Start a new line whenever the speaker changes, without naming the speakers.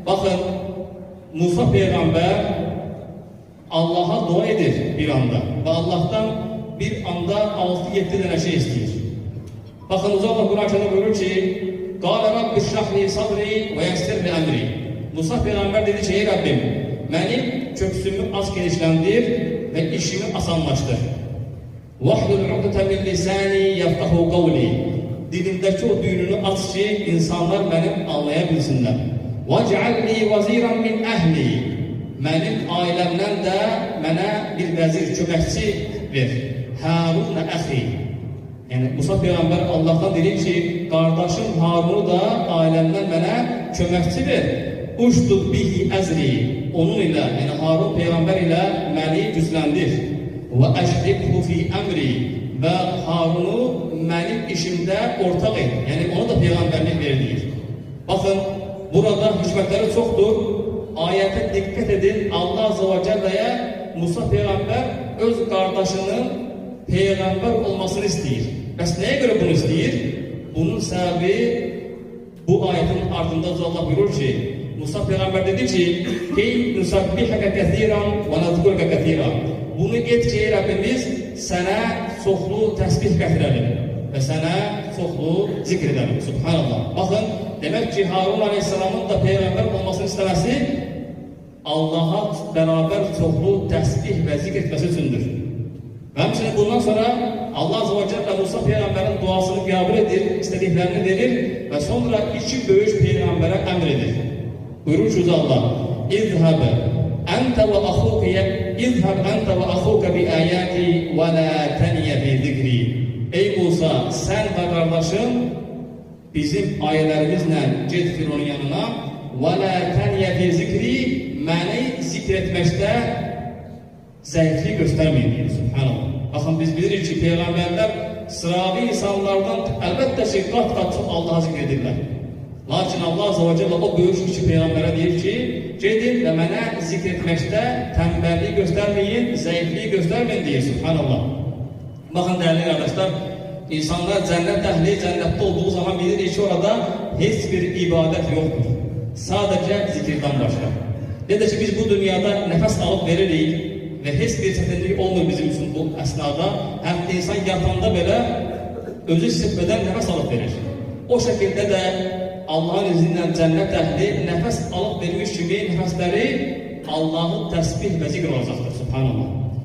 Bakın, Musa peygamber Allah'a dua edir bir anda ve Allah'tan bir anda 6-7 tane şey istiyor. Bakın uzakla Kur'an-ı buyurur ki قَالَ رَبِّ اشْرَحْ لِي صَدْرِي وَيَسِّرْ لِي أَمْرِي. Musa peygamber dedi ki ey Rabbim benim köksümü az genişlendir ve işimi asanlaştır. وَحْلُلْ عُقْدَةَ مِنْ لِسَانِي يَفْقَهُ قَوْلِي. Dilimdeki o düğününü aç ki insanlar benim anlayabilsinler. وَاجْعَلْ لِي وَزِيرًا مِنْ أَهْلِي. Benim ailemden de bana bir vezir, köməkçi ver. Harun əxi. Yani Musa peygamber Allah'tan dedi ki kardeşim Harun'u da ailemden bana köməkçi ver. Uşdud bihi əzri. Onun ile yani Harun peygamber ile beni güçlendir. Ve eşrikhu fi emri. Ve Harun'u benim işimde ortak et. Yani ona da peygamberlik verdiğir. Bakın burada hikmetleri çoktur. Ayete dikkat edin. Allah Azze ve Celle'ye Musa peygamber öz kardeşinin peygamber olmasını istiyor. Bəs neye göre bunu istiyor? Bunun sebebi bu ayetin ardında Allah buyurur ki Musa peygamber dedi ki "Key nusabbihaka kesiran ve nazkuruka kesiran." Bunu et ki Rabbimiz sana çoxlu təsbih gətirəlim ve sana çoxlu zikr edelim. Subhanallah. Bakın demek ki Harun Aleyhisselam'ın da peygamber olmasını istemesi Allah'a beraber çoxlu təsbih ve zikr etmesi üçündür. Ve hemçinin bundan sonra Allah Azze ve Celle Musa peygamberin duasını kabul edir, istediklerini verir ve sonra iki böyük peygambere emredir. Buyurur ki Allah, İzhab ente ve ahuke bi ayati ve la teniye bi zikri. Ey Musa, sen ve kardeşin bizim ayelerimizle git Firavun'un yanına ve la teniye bi zikri, beni zikretmekte zayıflığı göstermeyin diyor. Subhanallah. Bakın biz biliriz ki peygamberler sıravi insanlardan elbette ki kat çok Allah'a zikredirler. Lakin Allah Azze ve Celle o büyük küçük peygambere diyor ki gidin ve bana zikretmekte tembelliği göstermeyin, zayıflığı göstermeyin diyor. Subhanallah. Bakın değerli arkadaşlar, insanlar cennet ehli cennette olduğu zaman bilir ki orada hiçbir ibadet yoktur. Sadece zikirden başka. Dedi ki biz bu dünyada nefes alıp veririk ve hiçbir çetinlik olmuyor bizim için bu esnada. Hem insan yatanda böyle özü hissetmeden nefes alıp verir. O şekilde de Allah'ın izniyle cennet ehli nefes alıp vermiş gibi nefesleri Allah'ın tesbih ve zikr olacaktır. Subhanallah.